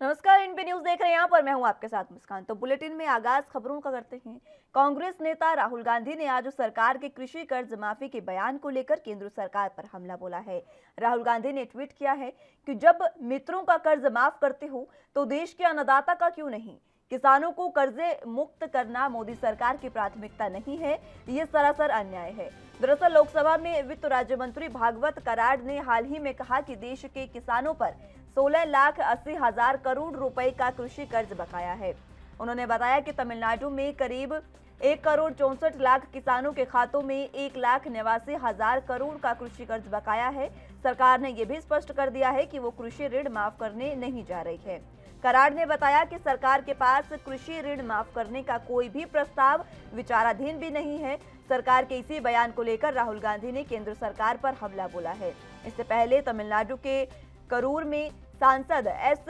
नमस्कार, इनपी न्यूज देख रहे हैं आप और मैं हूं आपके साथ मुस्कान। तो बुलेटिन में आगाज खबरों का करते हैं। कांग्रेस नेता राहुल गांधी ने आज सरकार के कृषि कर्ज माफी के बयान को लेकर केंद्र सरकार पर हमला बोला है। राहुल गांधी ने ट्वीट किया है कि जब मित्रों का कर्ज माफ करते हो तो देश के अन्नदाता का क्यों नहीं। किसानों को कर्जे मुक्त करना मोदी सरकार की प्राथमिकता नहीं है, ये सरासर अन्याय है। दरअसल लोकसभा में वित्त राज्य मंत्री भागवत कराड़ ने हाल ही में कहा कि देश के किसानों पर 16,80,000 करोड़ रुपए का कृषि कर्ज बकाया है। उन्होंने बताया कि तमिलनाडु में करीब 1,64,00,000 किसानों के खातों में 1,89,000 करोड़ का कृषि कर्ज बकाया है। सरकार ने यह भी स्पष्ट कर दिया है कि वो कृषि ऋण माफ करने नहीं जा रही है। कराड़ ने बताया कि सरकार के पास कृषि ऋण माफ करने का कोई भी प्रस्ताव विचाराधीन भी नहीं है। सरकार के इसी बयान को लेकर राहुल गांधी ने केंद्र सरकार पर हमला बोला है। इससे पहले तमिलनाडु के करूर में सांसद एस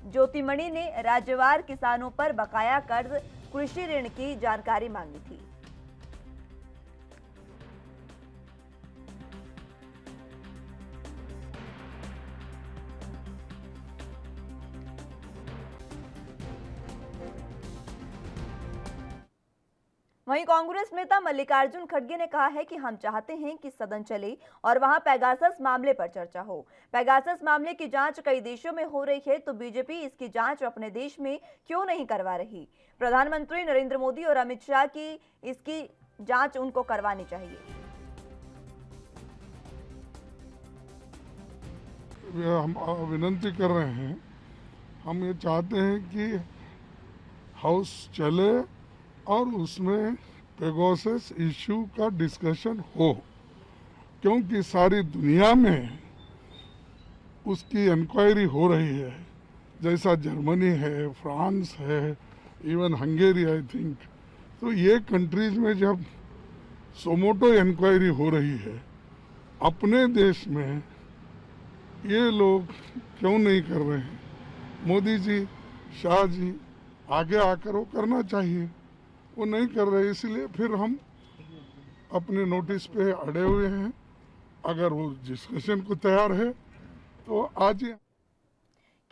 ज्योतिमणि ने राज्यवार किसानों पर बकाया कर्ज कृषि ऋण की जानकारी मांगी थी। वहीं कांग्रेस नेता मल्लिकार्जुन खड़गे ने कहा है कि हम चाहते हैं कि सदन चले और वहां पेगासस मामले पर चर्चा हो। पेगासस मामले की जांच कई देशों में हो रही है, तो बीजेपी इसकी जांच अपने देश में क्यों नहीं करवा रही। प्रधानमंत्री नरेंद्र मोदी और अमित शाह की इसकी जांच उनको करवानी चाहिए। हम विनती कर रहे हैं, हम ये चाहते हैं कि हाउस चले और उसमें पेगासस इश्यू का डिस्कशन हो, क्योंकि सारी दुनिया में उसकी इंक्वायरी हो रही है। जैसा जर्मनी है, फ्रांस है, इवन हंगेरी आई थिंक। तो ये कंट्रीज में जब सोमोटो इंक्वायरी हो रही है, अपने देश में ये लोग क्यों नहीं कर रहे हैं। मोदी जी, शाह जी आगे आकर वो करना चाहिए, वो नहीं कर रहे, इसलिए फिर हम अपने नोटिस पे अड़े हुए हैं। अगर वो डिस्कशन को तैयार है तो आज।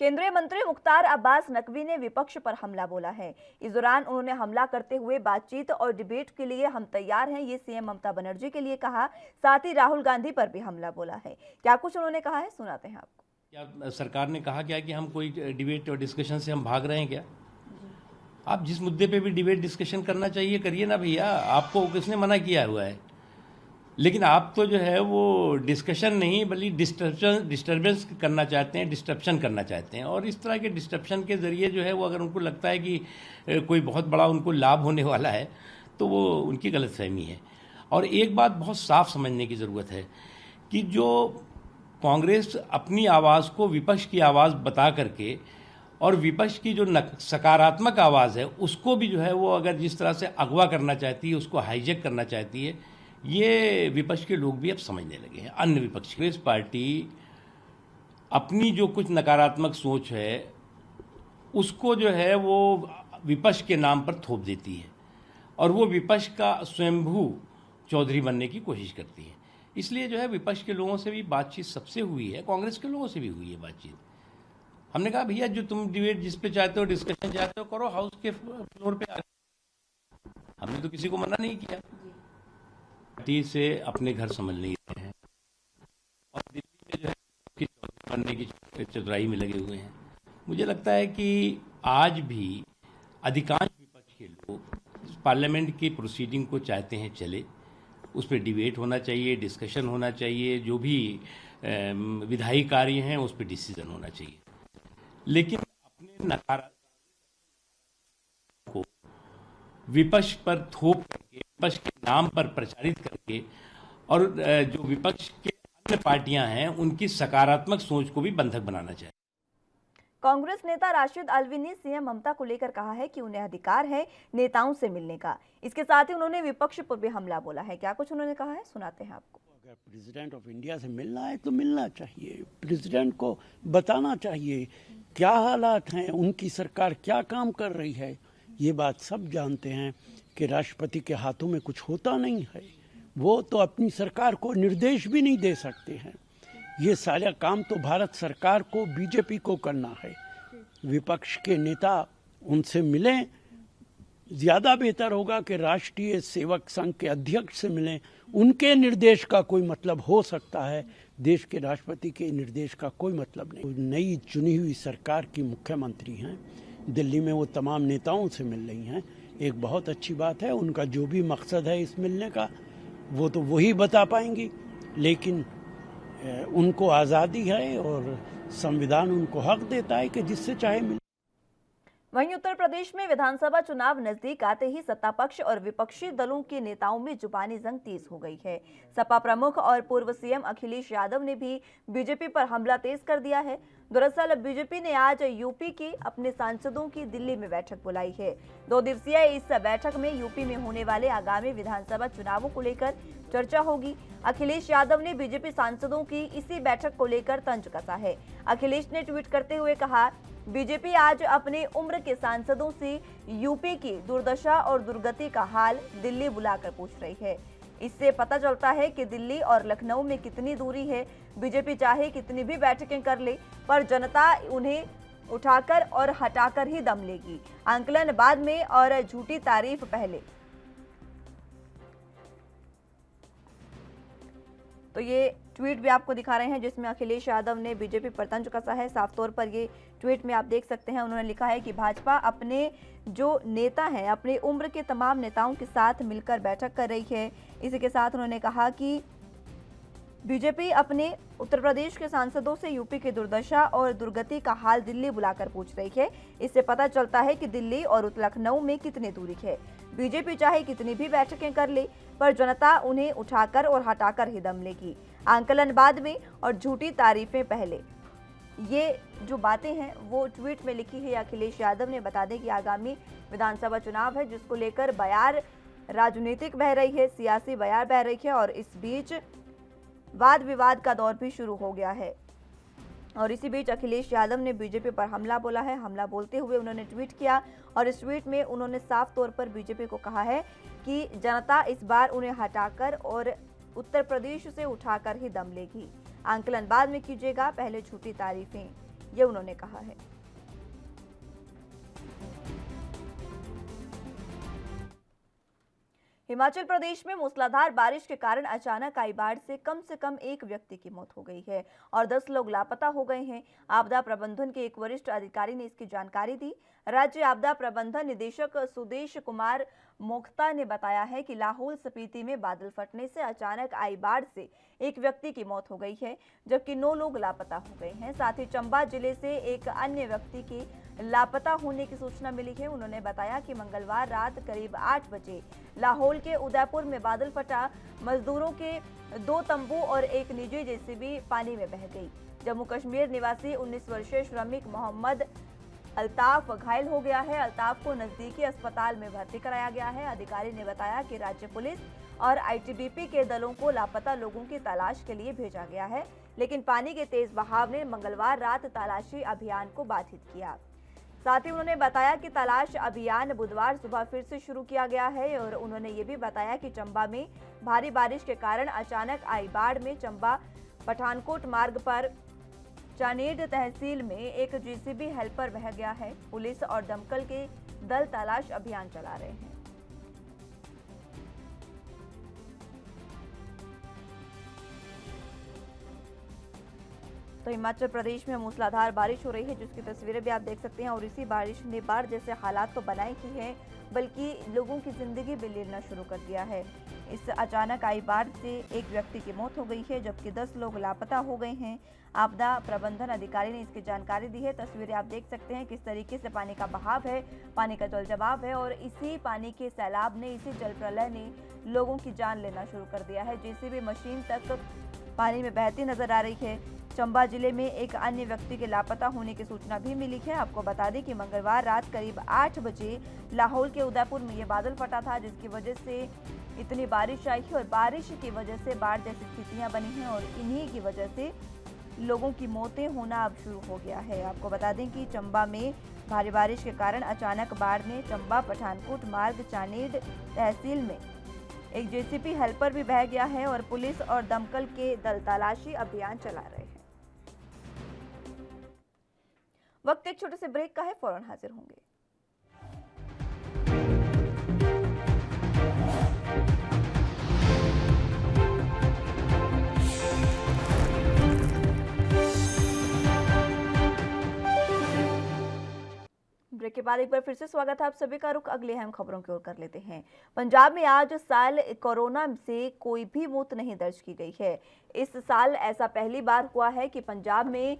केंद्रीय मंत्री मुख्तार अब्बास नकवी ने विपक्ष पर हमला बोला है। इस दौरान उन्होंने हमला करते हुए बातचीत और डिबेट के लिए हम तैयार हैं, ये सीएम ममता बनर्जी के लिए कहा। साथ ही राहुल गांधी पर भी हमला बोला है। क्या कुछ उन्होंने कहा है, सुनाते हैं आपको। क्या सरकार ने कहा क्या कि हम कोई डिबेट और डिस्कशन से हम भाग रहे हैं क्या? आप जिस मुद्दे पे भी डिबेट डिस्कशन करना चाहिए करिए ना भैया, आपको किसने मना किया हुआ है। लेकिन आप तो जो है वो डिस्कशन नहीं बल्कि डिस्टर्बेंस करना चाहते हैं, डिस्ट्रप्शन करना चाहते हैं। और इस तरह के डिस्ट्रप्शन के ज़रिए जो है वो अगर उनको लगता है कि कोई बहुत बड़ा उनको लाभ होने वाला है तो वो उनकी गलतफहमी है। और एक बात बहुत साफ समझने की ज़रूरत है कि जो कांग्रेस अपनी आवाज़ को विपक्ष की आवाज़ बता करके और विपक्ष की जो सकारात्मक आवाज़ है उसको भी जो है वो अगर जिस तरह से अगवा करना चाहती है, उसको हाईजैक करना चाहती है, ये विपक्ष के लोग भी अब समझने लगे हैं। अन्य विपक्ष कांग्रेस पार्टी अपनी जो कुछ नकारात्मक सोच है उसको जो है वो विपक्ष के नाम पर थोप देती है और वो विपक्ष का स्वयंभू चौधरी बनने की कोशिश करती है। इसलिए जो है विपक्ष के लोगों से भी बातचीत सबसे हुई है, कांग्रेस के लोगों से भी हुई है बातचीत। हमने कहा भैया जो तुम डिबेट जिस पे चाहते हो, डिस्कशन चाहते हो, करो हाउस के फ्लोर पे। हमने तो किसी को मना नहीं किया। पार्टी से अपने घर समझ नहीं रहे हैं और दिल्ली में जो है बनने की चतुराई में लगे हुए हैं। मुझे लगता है कि आज भी अधिकांश विपक्ष के लोग पार्लियामेंट की प्रोसीडिंग को चाहते हैं चले, उस पर डिबेट होना चाहिए, डिस्कशन होना चाहिए, जो भी विधायी कार्य हैं उस पर डिसीजन होना चाहिए। लेकिन अपने नकारात्मक को विपक्ष पर थोप करके, विपक्ष के नाम पर प्रचारित करके और जो विपक्ष के अन्य पार्टियां हैं उनकी सकारात्मक सोच को भी बंधक बनाना चाहिए। कांग्रेस नेता राशिद अल्वी ने सीएम ममता को लेकर कहा है कि उन्हें अधिकार है नेताओं से मिलने का। इसके साथ ही उन्होंने विपक्ष पर भी हमला बोला है। क्या कुछ उन्होंने कहा है, सुनाते हैं आपको। अगर प्रेसिडेंट ऑफ इंडिया से मिलना है तो मिलना चाहिए, प्रेसिडेंट को बताना चाहिए क्या हालात हैं, उनकी सरकार क्या काम कर रही है। ये बात सब जानते हैं कि राष्ट्रपति के हाथों में कुछ होता नहीं है, वो तो अपनी सरकार को निर्देश भी नहीं दे सकते हैं। ये सारा काम तो भारत सरकार को, बीजेपी को करना है। विपक्ष के नेता उनसे मिलें। ज़्यादा बेहतर होगा कि राष्ट्रीय सेवक संघ के अध्यक्ष से मिलें। उनके निर्देश का कोई मतलब हो सकता है, देश के राष्ट्रपति के निर्देश का कोई मतलब नहीं। नई चुनी हुई सरकार की मुख्यमंत्री हैं, दिल्ली में वो तमाम नेताओं से मिल रही हैं, एक बहुत अच्छी बात है। उनका जो भी मकसद है इस मिलने का वो तो वही बता पाएंगी, लेकिन उनको आज़ादी है और संविधान उनको हक देता है कि जिससे चाहे मिले। वहीं उत्तर प्रदेश में विधानसभा चुनाव नजदीक आते ही सत्ता पक्ष और विपक्षी दलों के नेताओं में जुबानी जंग तेज हो गई है। सपा प्रमुख और पूर्व सीएम अखिलेश यादव ने भी बीजेपी पर हमला तेज कर दिया है। दरअसल बीजेपी ने आज यूपी के अपने सांसदों की दिल्ली में बैठक बुलाई है। 2 दिवसीय इस बैठक में यूपी में होने वाले आगामी विधानसभा चुनावों को लेकर चर्चा होगी। अखिलेश यादव ने बीजेपी सांसदों की इसी बैठक को लेकर तंज कसा है। अखिलेश ने ट्वीट करते हुए कहा, बीजेपी आज अपने उम्र के सांसदों से यूपी की दुर्दशा और दुर्गति का हाल दिल्ली बुलाकर पूछ रही है। इससे पता चलता है कि दिल्ली और लखनऊ में कितनी दूरी है। बीजेपी चाहे कितनी भी बैठकें कर ले, पर जनता उन्हें उठाकर और हटाकर ही दम लेगी। आंकलन बाद में और झूठी तारीफ पहले। तो ये ट्वीट भी आपको दिखा रहे हैं जिसमें अखिलेश यादव ने बीजेपी पर तंज कसा है। साफ तौर पर ये ट्वीट में आप देख सकते हैं, उन्होंने लिखा है कि भाजपा अपने जो नेता हैं, अपनी उम्र के तमाम नेताओं के साथ मिलकर बैठक कर रही है। इसी के साथ उन्होंने कहा कि बीजेपी अपने उत्तर प्रदेश के सांसदों से यूपी की दुर्दशा और दुर्गति का हाल दिल्ली बुलाकर पूछ रही है। इससे पता चलता है कि दिल्ली और लखनऊ में कितनी दूरी है। बीजेपी चाहे कितनी भी बैठकें कर ले, पर जनता उन्हें उठाकर और हटाकर ही दम लेगी। आंकलन बाद में और झूठी तारीफें पहले। ये जो बातें हैं वो ट्वीट में लिखी है अखिलेश यादव ने। बता दें कि आगामी विधानसभा चुनाव है जिसको लेकर बयार राजनीतिक बह रही है, सियासी बयार बह रही है और इस बीच वाद विवाद का दौर भी शुरू हो गया है। और इसी बीच अखिलेश यादव ने बीजेपी पर हमला बोला है। हमला बोलते हुए उन्होंने ट्वीट किया और इस ट्वीट में उन्होंने साफ तौर पर बीजेपी को कहा है कि जनता इस बार उन्हें हटाकर और उत्तर प्रदेश से उठाकर ही दम लेगी। आंकलन बाद में कीजिएगा, पहले झूठी तारीफें, ये उन्होंने कहा है। हिमाचल प्रदेश में मूसलाधार बारिश के कारण अचानक आई बाढ़ से कम एक व्यक्ति की मौत हो गई है और 10 लोग लापता हो गए हैं। आपदा प्रबंधन के एक वरिष्ठ अधिकारी ने इसकी जानकारी दी। राज्य आपदा प्रबंधन निदेशक सुदेश कुमार मोख्ता ने बताया है कि लाहौल स्पीति में बादल फटने से अचानक आई बाढ़ से एक व्यक्ति की मौत हो गई है, जबकि 9 लोग लापता हो गए हैं। साथ ही चंबा जिले से एक अन्य व्यक्ति की लापता होने की सूचना मिली है। उन्होंने बताया कि मंगलवार रात करीब 8 बजे लाहौल के उदयपुर में बादल फटा। मजदूरों के 2 तंबू और एक निजी जेसीबी पानी में बह गई। जम्मू कश्मीर निवासी 19 वर्षीय श्रमिक मोहम्मद अल्ताफ घायल हो गया है। अल्ताफ को नजदीकी अस्पताल में भर्ती कराया गया है। अधिकारी ने बताया कि राज्य पुलिस और आईटीबीपी के दलों को लापता लोगों की तलाश के लिए भेजा गया है, लेकिन पानी के तेज बहाव ने मंगलवार रात तलाशी अभियान को बाधित किया। साथ ही उन्होंने बताया कि तलाश अभियान बुधवार सुबह फिर से शुरू किया गया है और उन्होंने ये भी बताया कि चंबा में भारी बारिश के कारण अचानक आई बाढ़ में चंबा पठानकोट मार्ग पर चानेड तहसील में एक जेसीबी हेल्पर बह गया है। पुलिस और दमकल के दल तलाश अभियान चला रहे हैं। तो हिमाचल प्रदेश में मूसलाधार बारिश हो रही है, जिसकी तस्वीरें भी आप देख सकते हैं और इसी बारिश ने बाढ़ जैसे हालात तो बनाए ही हैं, बल्कि लोगों की जिंदगी भी लेना शुरू कर दिया है। इस अचानक आई बाढ़ से एक व्यक्ति की मौत हो गई है, जबकि 10 लोग लापता हो गए हैं। आपदा प्रबंधन अधिकारी ने इसकी जानकारी दी है। तस्वीरें आप देख सकते हैं किस तरीके से पानी का बहाव है, पानी का जल जवाब है और इसी पानी के सैलाब ने, इसी जल प्रलय ने लोगों की जान लेना शुरू कर दिया है। जेसीबी मशीन तक पानी में बहती नजर आ रही है। चंबा जिले में एक अन्य व्यक्ति के लापता होने की सूचना भी मिली है। आपको बता दें कि मंगलवार रात करीब 8 बजे लाहौल के उदयपुर में ये बादल फटा था, जिसकी वजह से इतनी बारिश आई है और बारिश की वजह से बाढ़ जैसी स्थितियां बनी हैं और इन्हीं की वजह से लोगों की मौतें होना अब शुरू हो गया है। आपको बता दें कि चंबा में भारी बारिश के कारण अचानक बाढ़ ने चंबा पठानकोट मार्ग चानेड तहसील में एक जेसीबी हेल्पर भी बह गया है और पुलिस और दमकल के दल तलाशी अभियान चला रहे हैं। वक्त एक छोटे से ब्रेक का है, फौरन हाजिर होंगे। ब्रेक के बाद एक बार फिर से स्वागत है आप सभी का। रुख अगले अहम खबरों की ओर कर लेते हैं। पंजाब में आज साल कोरोना से कोई भी मौत नहीं दर्ज की गई है। इस साल ऐसा पहली बार हुआ है कि पंजाब में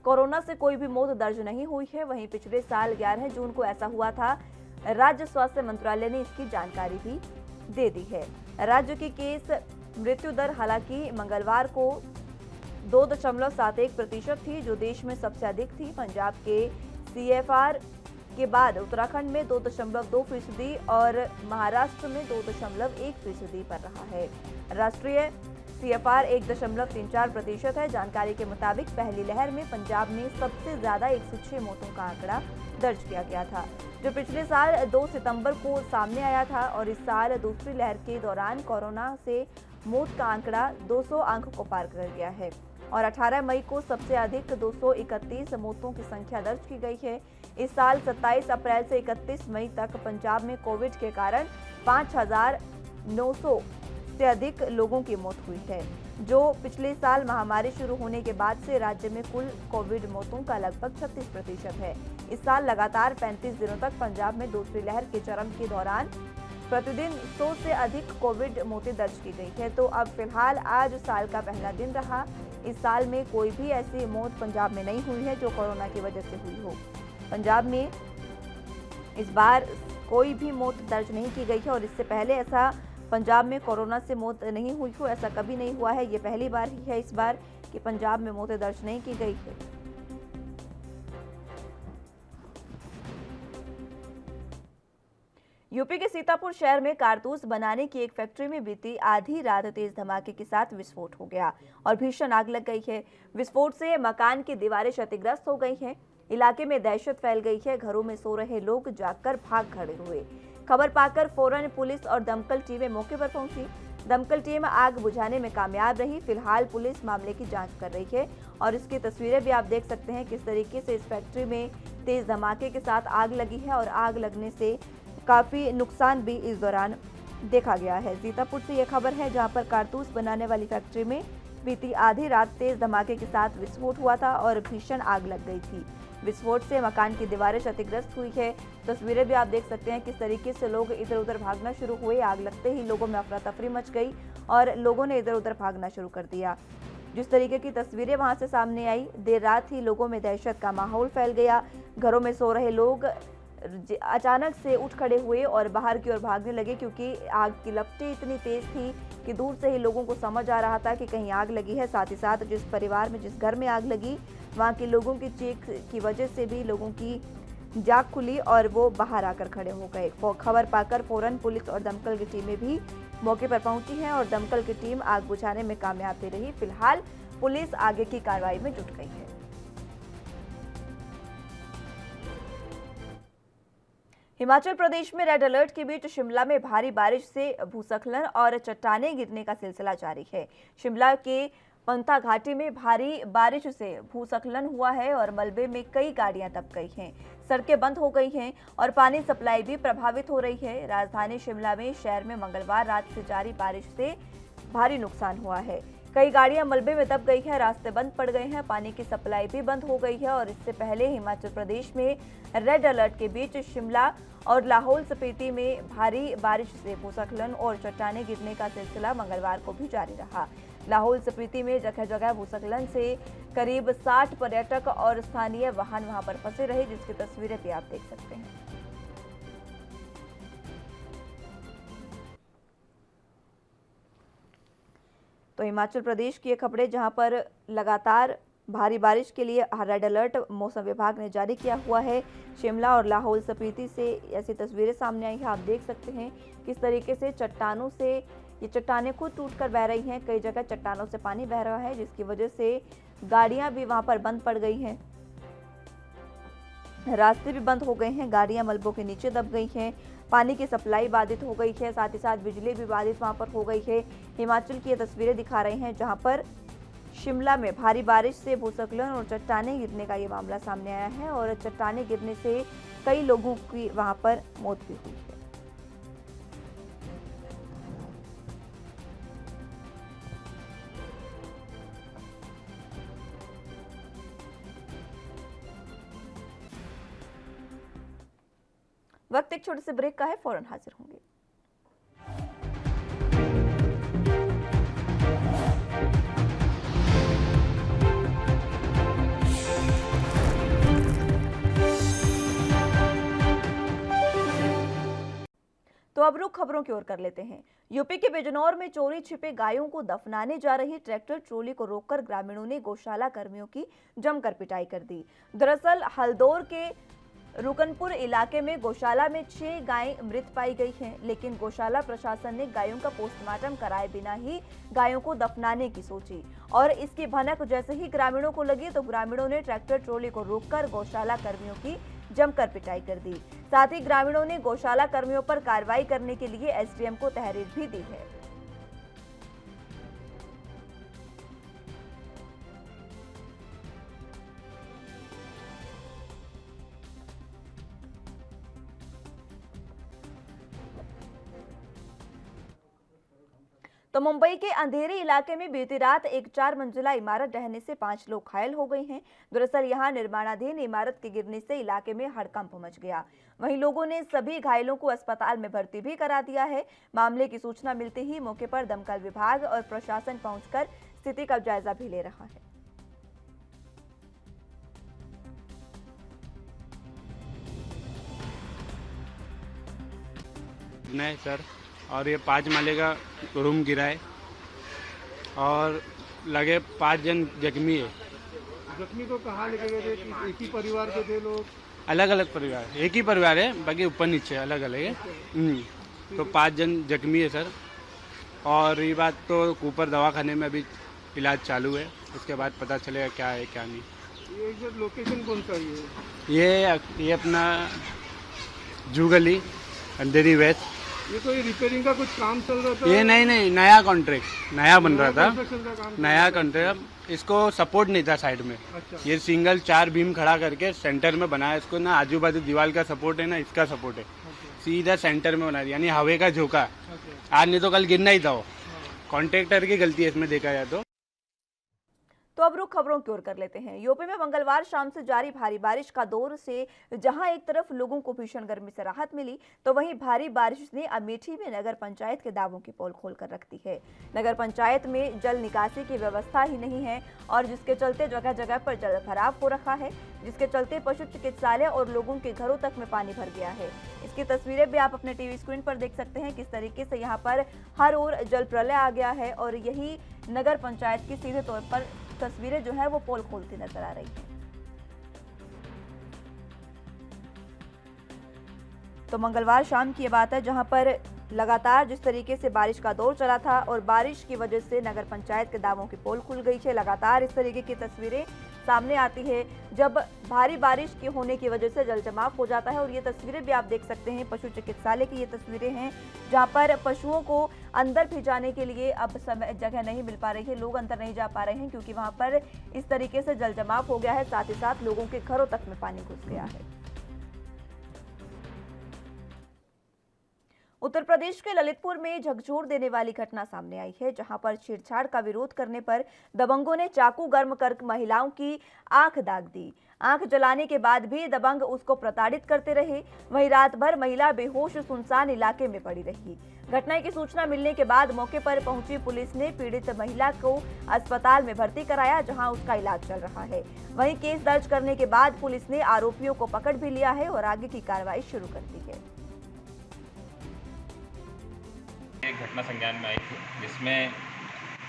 कोरोना से कोई भी मौत दर्ज नहीं हुई है। वहीं पिछले साल 11 जून को ऐसा हुआ था। राज्य स्वास्थ्य मंत्रालय ने इसकी जानकारी भी दे दी है। राज्य की केस मृत्यु दर हालांकि मंगलवार को 2.71% थी, जो देश में सबसे अधिक थी। पंजाब के CFR के बाद उत्तराखंड में 2.2% और महाराष्ट्र में 2.1% पर रहा है। राष्ट्रीय CFR 1.34% है। जानकारी के मुताबिक पहली लहर में पंजाब में सबसे ज्यादा 106 मौतों का आंकड़ा दर्ज किया गया था, जो पिछले साल 2 सितंबर को सामने आया था। और इस साल दूसरी लहर के दौरान कोरोना से मौत का आंकड़ा 200 अंक को पार कर गया है और 18 मई को सबसे अधिक 231 मौतों की संख्या दर्ज की गई है। इस साल 27 अप्रैल से 31 मई तक पंजाब में कोविड के कारण 5,900 से अधिक लोगों की मौत हुई है, जो पिछले साल महामारी शुरू होने के बाद से राज्य में कुल कोविड मौतों का लगभग 36% है। इस साल लगातार 35 दिनों तक पंजाब में दूसरी लहर के चरम के दौरान प्रतिदिन 100 से अधिक कोविड मौतें दर्ज की गई है। तो अब फिलहाल आज साल का पहला दिन रहा। इस साल में कोई भी ऐसी मौत पंजाब में नहीं हुई है जो कोरोना की वजह से हुई हो। पंजाब में इस बार कोई भी मौत दर्ज नहीं की गई है और इससे पहले ऐसा पंजाब में कोरोना से मौत नहीं हुई हो, ऐसा कभी नहीं हुआ है। ये पहली बार ही है इस बार कि पंजाब में मौतें दर्ज नहीं की गई है। यूपी के सीतापुर शहर में कारतूस बनाने की एक फैक्ट्री में बीती आधी रात तेज धमाके के साथ विस्फोट हो गया और भीषण आग लग गई है। विस्फोट से मकान की दीवारें क्षतिग्रस्त हो गई हैं। इलाके में दहशत फैल गई है। घरों में सो रहे लोग जागकर भाग खड़े हुए। खबर पाकर फौरन पुलिस और दमकल टीमें मौके पर पहुंची। दमकल टीम आग बुझाने में कामयाब रही। फिलहाल पुलिस मामले की जांच कर रही है और इसकी तस्वीरें भी आप देख सकते हैं किस तरीके से इस फैक्ट्री में तेज धमाके के साथ आग लगी है और आग लगने से काफी नुकसान भी इस दौरान देखा गया है। सीतापुर से यह खबर है जहां पर कारतूस बनाने वाली फैक्ट्री में बीती आधी रात तेज धमाके के साथ विस्फोट हुआ था और भीषण आग लग गई थी। विस्फोट से मकान की दीवारें क्षतिग्रस्त हुई है। तस्वीरें भी आप देख सकते हैं किस तरीके से लोग इधर उधर भागना शुरू हुए। आग लगते ही लोगों में अफरा तफरी मच गई और लोगों ने इधर उधर भागना शुरू कर दिया। जिस तरीके की तस्वीरें वहां से सामने आई, देर रात ही लोगों में दहशत का माहौल फैल गया। घरों में सो रहे लोग अचानक से उठ खड़े हुए और बाहर की ओर भागने लगे, क्योंकि आग की लपटें इतनी तेज थी कि दूर से ही लोगों को समझ आ रहा था कि कहीं आग लगी है। साथ ही साथ जिस परिवार में जिस घर में आग लगी, वहां के लोगों की चीख की वजह से भी लोगों की जाग खुली और वो बाहर आकर खड़े हो गए। खबर पाकर फौरन पुलिस और दमकल की टीमें भी मौके पर पहुंची हैं और दमकल की टीम आग बुझाने में कामयाब भी रही। फिलहाल पुलिस आगे की कार्रवाई में जुट गई है। हिमाचल प्रदेश में रेड अलर्ट के बीच शिमला में भारी बारिश से भूस्खलन और चट्टानें गिरने का सिलसिला जारी है। शिमला के पंथा घाटी में भारी बारिश से भूस्खलन हुआ है और मलबे में कई गाड़ियां दब गई हैं। सड़कें बंद हो गई हैं और पानी सप्लाई भी प्रभावित हो रही है। राजधानी शिमला में शहर में मंगलवार रात से जारी बारिश से भारी नुकसान हुआ है। कई गाड़ियां मलबे में दब गई हैं, रास्ते बंद पड़ गए हैं, पानी की सप्लाई भी बंद हो गई है। और इससे पहले हिमाचल प्रदेश में रेड अलर्ट के बीच शिमला और लाहौल स्पीति में भारी बारिश से भूस्खलन और चट्टानें गिरने का सिलसिला मंगलवार को भी जारी रहा। लाहौल स्पीति में जगह जगह भूस्खलन से करीब 60 पर्यटक और स्थानीय वाहन वहां पर फंसे रहे, जिसकी तस्वीरें भी आप देख सकते हैं। तो हिमाचल प्रदेश की ये खबरें जहां पर लगातार भारी बारिश के लिए रेड अलर्ट मौसम विभाग ने जारी किया हुआ है। शिमला और लाहौल स्पीति से ऐसी तस्वीरें सामने आई हैं। आप देख सकते हैं किस तरीके से चट्टानों से ये चट्टानें खुद टूटकर बह रही हैं। कई जगह चट्टानों से पानी बह रहा है, जिसकी वजह से गाड़ियां भी वहां पर बंद पड़ गई हैं, रास्ते भी बंद हो गए हैं, गाड़ियां मलबों के नीचे दब गई हैं, पानी की सप्लाई बाधित हो गई है, साथ ही साथ बिजली भी बाधित वहां पर हो गई है। हिमाचल की ये तस्वीरें दिखा रहे हैं जहां पर शिमला में भारी बारिश से भूस्खलन और चट्टानें गिरने का ये मामला सामने आया है और चट्टानें गिरने से कई लोगों की वहां पर मौत भी हुई है। वक्त एक छोटे से ब्रेक का है, फौरन हाजिर होंगे। तो अब रुख खबरों की ओर कर लेते हैं। यूपी के बिजनौर में चोरी छिपे गायों को दफनाने जा रही ट्रैक्टर ट्रॉली को रोककर ग्रामीणों ने गौशाला कर्मियों की जमकर पिटाई कर दी। दरअसल हल्दौर के रुकनपुर इलाके में गौशाला में 6 गायें मृत पाई गई हैं, लेकिन गौशाला प्रशासन ने गायों का पोस्टमार्टम कराए बिना ही गायों को दफनाने की सोची और इसकी भनक जैसे ही ग्रामीणों को लगी तो ग्रामीणों ने ट्रैक्टर ट्रॉली को रोककर गौशाला कर्मियों की जमकर पिटाई कर दी। साथ ही ग्रामीणों ने गौशाला कर्मियों पर कार्रवाई करने के लिए एसडीएम को तहरीर भी दी है। तो मुंबई के अंधेरी इलाके में बीती रात एक 4 मंजिला इमारत ढहने से 5 लोग घायल हो गए हैं। दरअसल यहां निर्माणाधीन इमारत के गिरने से इलाके में हड़कंप मच गया। वहीं लोगों ने सभी घायलों को अस्पताल में भर्ती भी करा दिया है। मामले की सूचना मिलते ही मौके पर दमकल विभाग और प्रशासन पहुंचकर स्थिति का जायजा भी ले रहा है। नहीं सर, और ये 5 माले का रूम गिरा है और लगे 5 जन जख्मी है। जख्मी को कहाँ लेके गए थे? एक ही परिवार के थे लोग? अलग अलग परिवार, एक ही परिवार है, बाकी ऊपर नीचे अलग अलग है। तो 5 जन जख्मी है सर। और ये बात तो ऊपर दवाखाने में अभी इलाज चालू है, उसके बाद पता चलेगा क्या है क्या नहीं। ये एग्जैक्ट लोकेशन कौन सा है? ये अपना जू गली अंधेरी वेस्ट। ये कोई रिपेयरिंग का कुछ काम चल रहा था? ये नहीं, नया कॉन्ट्रैक्ट नया बन रहा था, कंस्ट्रक्शन का काम नया कॉन्ट्रैक्ट। इसको सपोर्ट नहीं था साइड में। अच्छा। ये सिंगल 4 बीम खड़ा करके सेंटर में बनाया। इसको ना आजू बाजू दीवार का सपोर्ट है ना इसका सपोर्ट है, सीधा सेंटर में बना दिया, यानी हवा का झोंका। आज नहीं तो कल गिरना ही था वो। कॉन्ट्रैक्टर की गलती है इसमें देखा जाए तो अब रुख खबरों की ओर कर लेते हैं। यूपी में मंगलवार शाम से जारी भारी बारिश का दौर से जहां एक तरफ लोगों को भीषण गर्मी से राहत मिली, तो वहीं भारी बारिश ने अमेठी में नगर पंचायत के दावों की पोल खोलकर रख दी है। नगर पंचायत में जल निकासी की व्यवस्था ही नहीं है और जिसके चलते जगह जगह पर जल भराव हो रखा है, जिसके चलते पशु चिकित्सालय और लोगों के घरों तक में पानी भर गया है। इसकी तस्वीरें भी आप अपने टीवी स्क्रीन पर देख सकते हैं किस तरीके से यहाँ पर हर ओर जल प्रलय आ गया है और यही नगर पंचायत की सीधे तौर पर तस्वीरें जो है वो पोल खोलती नजर आ रही है। तो मंगलवार शाम की ये बात है जहां पर लगातार जिस तरीके से बारिश का दौर चला था और बारिश की वजह से नगर पंचायत के दावों की पोल खुल गई है। लगातार इस तरीके की तस्वीरें सामने आती है जब भारी बारिश के होने की वजह से जल जमाव हो जाता है और ये तस्वीरें भी आप देख सकते हैं पशु चिकित्सालय की ये तस्वीरें हैं जहां पर पशुओं को अंदर भी जाने के लिए अब समय जगह नहीं मिल पा रही है, लोग अंदर नहीं जा पा रहे हैं क्योंकि वहां पर इस तरीके से जल जमाव हो गया है, साथ ही साथ लोगों के घरों तक में पानी घुस गया है। उत्तर प्रदेश के ललितपुर में झकझोर देने वाली घटना सामने आई है जहां पर छेड़छाड़ का विरोध करने पर दबंगों ने चाकू गर्म कर महिलाओं की आंख दाग दी। आंख जलाने के बाद भी दबंग उसको प्रताड़ित करते रहे। वहीं रात भर महिला बेहोश सुनसान इलाके में पड़ी रही। घटना की सूचना मिलने के बाद मौके पर पहुंची पुलिस ने पीड़ित महिला को अस्पताल में भर्ती कराया जहां उसका इलाज चल रहा है। वहीं केस दर्ज करने के बाद पुलिस ने आरोपियों को पकड़ भी लिया है और आगे की कार्रवाई शुरू कर दी है। एक घटना संज्ञान में आई थी जिसमें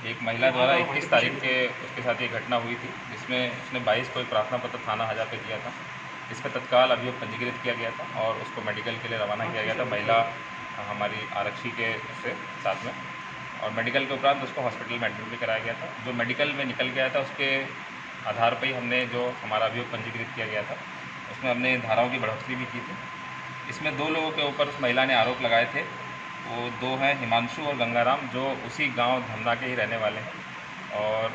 एक महिला द्वारा 21 तारीख के उसके साथ ये घटना हुई थी जिसमें उसने 22 को एक प्रार्थना पत्र थाना हाजा पे दिया था। इस पर तत्काल अभियोग पंजीकृत किया गया था और उसको मेडिकल के लिए रवाना किया गया था महिला हमारी आरक्षी के उससे साथ में, और मेडिकल के उपरांत उसको हॉस्पिटल में एडमिट भी कराया गया था। जो मेडिकल में निकल गया था उसके आधार पर ही हमने जो हमारा अभियोग पंजीकृत किया गया था उसमें हमने धाराओं की बढ़ोतरी भी की थी। इसमें 2 लोगों के ऊपर उस महिला ने आरोप लगाए थे। वो 2 हैं हिमांशु और गंगाराम जो उसी गांव धमना के ही रहने वाले हैं और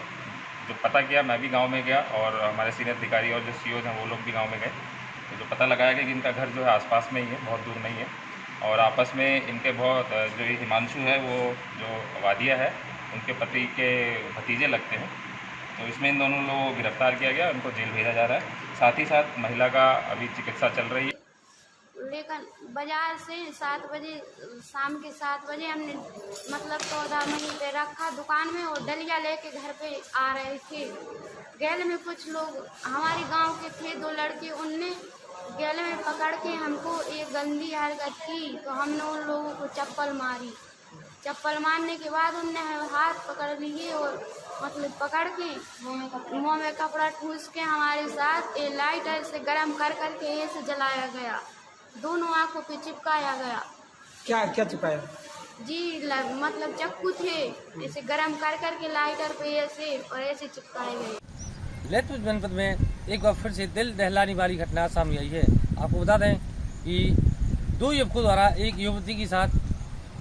जो पता किया, मैं भी गांव में गया और हमारे सीनियर अधिकारी और जो सीओ हैं वो लोग भी गांव में गए। तो जो पता लगाया गया कि इनका घर जो है आसपास में ही है, बहुत दूर नहीं है, और आपस में इनके बहुत जो ये हिमांशु है वो जो वादिया है उनके पति के भतीजे लगते हैं। तो इसमें इन दोनों लोगों को गिरफ्तार किया गया, उनको जेल भेजा जा रहा है। साथ ही साथ महिला का अभी चिकित्सा चल रही है। लेकिन बाजार से 7 बजे, शाम के 7 बजे हमने मतलब पौधा वहीं पे रखा दुकान में, और डलिया लेके घर पे आ रहे थे। गैल में कुछ लोग हमारे गांव के थे, 2 लड़के, उनने गैल में पकड़ के हमको एक गंदी हरकत की। तो हमने उन लोगों को चप्पल मारी। चप्पल मारने के बाद उनने हाथ पकड़ लिए और मतलब पकड़ के मुँह में कपड़ा ठूस के हमारे साथ लाइटर से गर्म कर करके ऐसे जलाया गया, दोनों आंखों पे चिपकाया गया। क्या क्या चिपकाया जी मतलब चक्कू थे, ऐसे गर्म कर करके लाइटर पे ऐसे और ऐसे चिपकाए गए। ललितपुर जनपद में एक बार फिर से दिल दहलाने वाली घटना सामने आई है। आपको बता दें कि 2 युवकों द्वारा एक युवती के साथ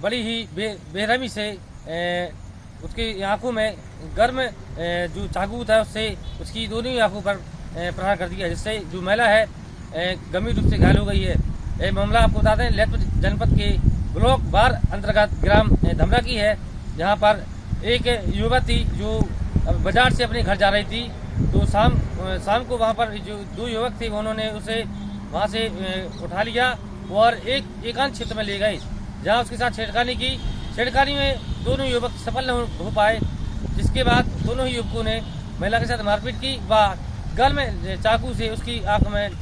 बड़ी ही बेरहमी से उसकी आंखों में गर्म जो चाकू था उससे उसकी दोनों ही आंखों पर प्रहार कर दिया, जिससे जो महिला है गंभीर रूप से घायल हो गई है। ये मामला आपको बता दें ललितपुर जनपद के ब्लॉक 12 अंतर्गत ग्राम धमरा की है, जहां पर एक युवती जो बाजार से अपने घर जा रही थी, तो शाम को वहां पर जो 2 युवक थे उन्होंने उसे वहां से उठा लिया और एक एकांत क्षेत्र में ले गए, जहां उसके साथ छेड़खानी की। छेड़खानी में दोनों युवक सफल नहीं हो पाए, जिसके बाद दोनों ही युवकों ने महिला के साथ मारपीट की व गल में चाकू से उसकी आंख में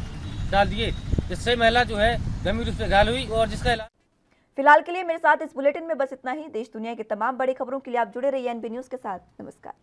डाल दिए, जिससे महिला जो है गंभीर रूप से घायल हुई और जिसका इलाज। फिलहाल के लिए मेरे साथ इस बुलेटिन में बस इतना ही। देश दुनिया की तमाम बड़ी खबरों के लिए आप जुड़े रहिए एनबी न्यूज के साथ। नमस्कार।